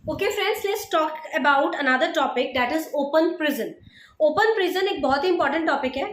Okay friends, let's talk about another topic, that is open prison. Open prison एक बहुत ही important topic है.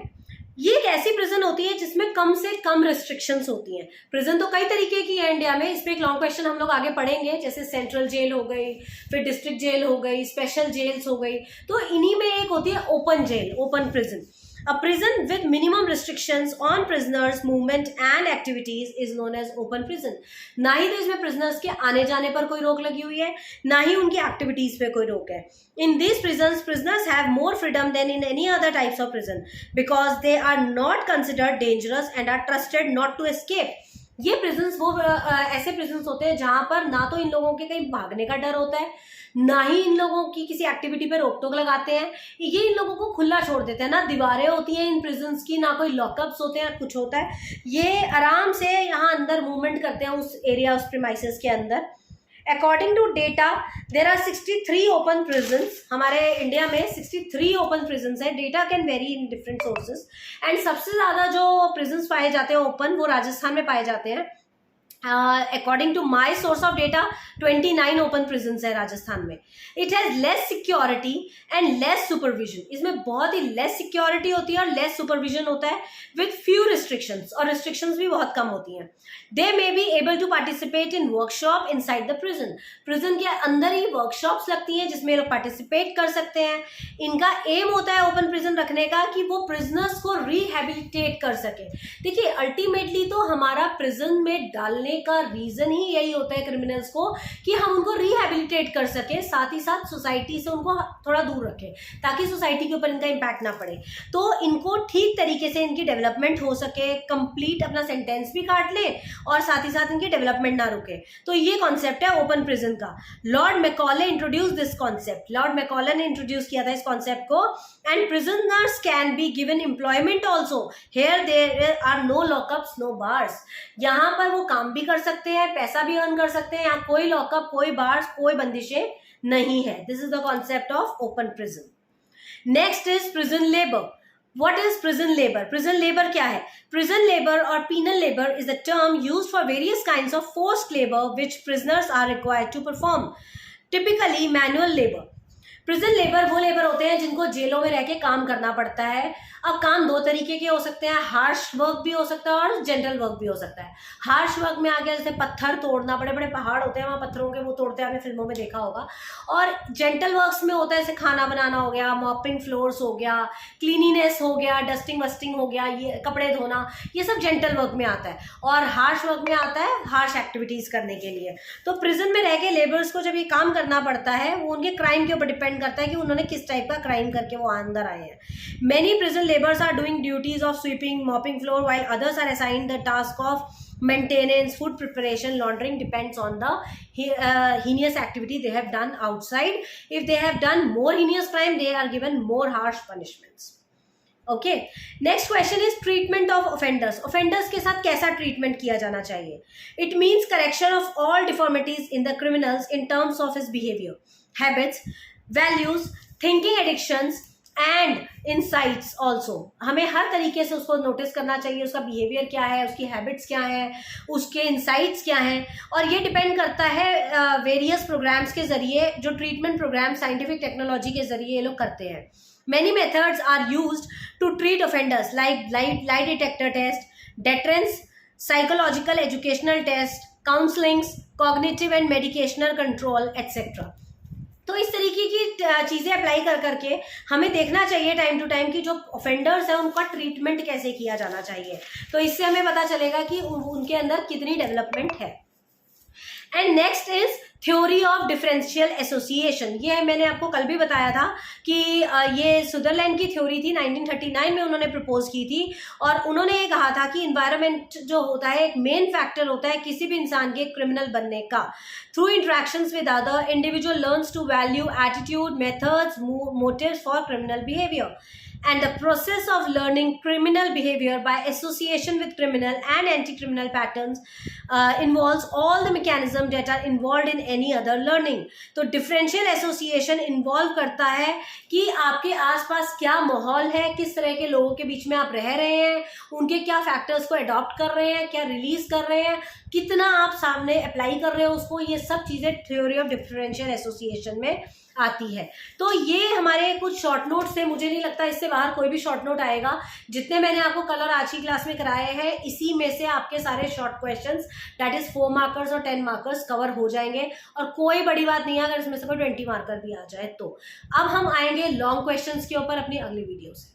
ये एक ऐसी प्रिजन होती है जिसमें कम से कम रिस्ट्रिक्शंस होती हैं. प्रिजन तो कई तरीके की है इंडिया में, इस पे एक लॉन्ग क्वेश्चन हम लोग आगे पढ़ेंगे, जैसे सेंट्रल जेल हो गई, फिर डिस्ट्रिक्ट जेल हो गई, स्पेशल जेल्स हो गई. तो इन्हीं में एक होती है open jail, open prison. A prison with minimum restrictions on prisoners' movement and activities is known as open prison. ना ही तो इसमें prisoners के आने जाने पर कोई रोक लगी हुई है, ना ही उनकी activities पे कोई रोक है. In these prisons, prisoners have more freedom than in any other types of prison because they are not considered dangerous and are trusted not to escape. ये prisons वो ऐसे prisons होते हैं जहां पर ना तो इन लोगों के कहीं भागने का डर होता है, ना ही इन लोगों की किसी एक्टिविटी पे रोक टोक लगाते हैं. ये इन लोगों को खुला छोड़ देते हैं. ना दीवारें होती हैं इन प्रिजन्स की, ना कोई लॉकअप्स होते हैं, कुछ होता है. ये आराम से यहाँ अंदर मूवमेंट करते हैं उस एरिया, उस प्रीमाइसेस के अंदर. According to data there are 63 open prisons. हमारे इंडिया में 63 ओपन प्रिजन्स है. Data can vary in different sources. And सबसे ज़्यादा जो प्रिजन्स पाए जाते हैं ओपन, वो राजस्थान में पाए जाते हैं. According to my source of data 29 open prisons है राजस्थान में. It has less security and less supervision. इसमें बहुत ही लेस सिक्योरिटी होती है और लेस सुपरविजन होता है, विथ फ्यू रिस्ट्रिक्शंस, और रिस्ट्रिक्शंस भी बहुत कम होती हैं. They may be able to participate in workshop inside the prison. Prison के अंदर ही वर्कशॉप्स लगती हैं जिसमें लोग पार्टिसिपेट कर सकते हैं. इनका एम होता है ओपन प्रिजन रखने का कि वो प्रिजनर्स को रिहेबिलिटेट कर सके. देखिए अल्टीमेटली तो हमारा प्रिजन में डालने का रीजन ही यही होता है क्रिमिनल्स को, कि हम उनको रिहेबिलिटेट कर सके, साथ ही साथ सोसाइटी से उनको थोड़ा दूर रखें ताकि सोसाइटी के ऊपर इनका इम्पैक्ट ना पड़े. तो इनको ठीक तरीके से इनकी डेवलपमेंट हो सके, कंप्लीट अपना सेंटेंस भी काट ले और साथ ही साथ इनकी डेवलपमेंट ना रुके. तो ये कॉन्सेप्ट है ओपन प्रिजन का. Lord Macaulay introduce this concept. Lord Macaulay ने इंट्रोड्यूस किया था इस कॉन्सेप्ट को. And prisoners can be given employment also. Here there are no lockups, no bars. यहाँ पर वो काम भी कर सकते हैं, पैसा भी अर्न कर सकते हैं. यहाँ कोई लॉकअप, कोई बार्स, कोई बंदिशें नहीं है. This is the concept of open prison. Next is prison labour. What is prison labor? Prison labor क्या है? Prison labor or penal labor is a term used for various kinds of forced labor which prisoners are required to perform. Typically manual labor. Prison labour वो labour होते हैं जिनको जेलों में रह के काम करना पड़ता है. अब काम दो तरीके के हो सकते हैं, हार्श वर्क भी हो सकता है और जेंटल वर्क भी हो सकता है. हार्श वर्क में आ गया जैसे पत्थर तोड़ना, बड़े बड़े पहाड़ होते हैं वहाँ पत्थरों के, वो तोड़ते हैं, आपने फिल्मों में देखा होगा. और जेंटल वर्क्स में होता है जैसे खाना बनाना हो गया, मॉपिंग फ्लोर्स हो गया, क्लीनिनेस हो गया, डस्टिंग वस्टिंग हो गया, ये कपड़े धोना, ये सब जेंटल वर्क में आता है. और हार्श वर्क में आता है हार्श एक्टिविटीज करने के लिए. तो प्रिजन में रह के लेबर्स को जब ये काम करना पड़ता है, वो उनके क्राइम के ऊपर डिपेंड करता है कि उन्होंने किस टाइप का क्राइम करके वो अंदर आए हैं. Many prison labours are doing duties of sweeping, mopping floor, while others are assigned the task of maintenance, food preparation, laundering. Depends on the heinous activity they have done outside. If they have done more heinous crime, they are given more harsh punishments. Okay, next question is treatment of offenders. Offenders के साथ कैसा treatment किया जाना चाहिए? It means correction of all deformities in the criminals in terms of his behavior, habits, values, thinking addictions and insights also. हमें हर तरीके से उसको नोटिस करना चाहिए, उसका बिहेवियर क्या है, उसकी हैबिट्स क्या हैं, उसके इनसाइट्स क्या हैं. और ये डिपेंड करता है वेरियस प्रोग्राम्स के जरिए, जो ट्रीटमेंट प्रोग्राम साइंटिफिक टेक्नोलॉजी के जरिए ये लोग करते हैं. Many methods are used to treat offenders like lie detector test, deterrence, psychological educational test, counselings, cognitive and medicational control, etc. तो इस तरीके की चीज़ें अप्लाई कर करके हमें देखना चाहिए टाइम टू टाइम कि जो ऑफेंडर्स हैं उनका ट्रीटमेंट कैसे किया जाना चाहिए. तो इससे हमें पता चलेगा कि उनके अंदर कितनी डेवलपमेंट है. And next is theory of differential association. ये मैंने आपको कल भी बताया था कि ये सुदरलैंड की थ्योरी थी, 1939 में उन्होंने प्रपोज की थी. और उन्होंने ये कहा था कि इन्वायरमेंट जो होता है एक मेन फैक्टर होता है किसी भी इंसान के क्रिमिनल बनने का. Through interactions with other individual learns to value attitude, methods, motives for criminal behaviour. and the process of learning criminal behavior by association with criminal and anti-criminal patterns involves all the mechanism that are involved in any other learning. तो differential association involve करता है कि आपके आसपास क्या माहौल है, किस तरह के लोगों के बीच में आप रह रहे हैं, उनके क्या फैक्टर्स को अडॉप्ट कर रहे हैं, क्या रिलीज कर रहे हैं, कितना आप सामने अप्लाई कर रहे हो उसको, ये सब चीजें थ्योरी ऑफ डिफरेंशियल एसोसिएशन में आती है। तो ये हमारे कुछ शॉर्ट नोट्स थे, मुझे नहीं लगता इससे बाहर कोई भी शॉर्ट नोट आएगा। जितने मैंने आपको कलर आज की क्लास में कराए हैं, इसी में से आपके सारे short questions that is 4 markers और 10 मार्कर्स कवर हो जाएंगे, और कोई बड़ी बात नहीं है अगर इसमें से कोई 20 मार्कर भी आ जाए तो। अब हम आएंगे लॉन्ग क्वेश्चंस के ऊपर अपनी अगली वीडियो से।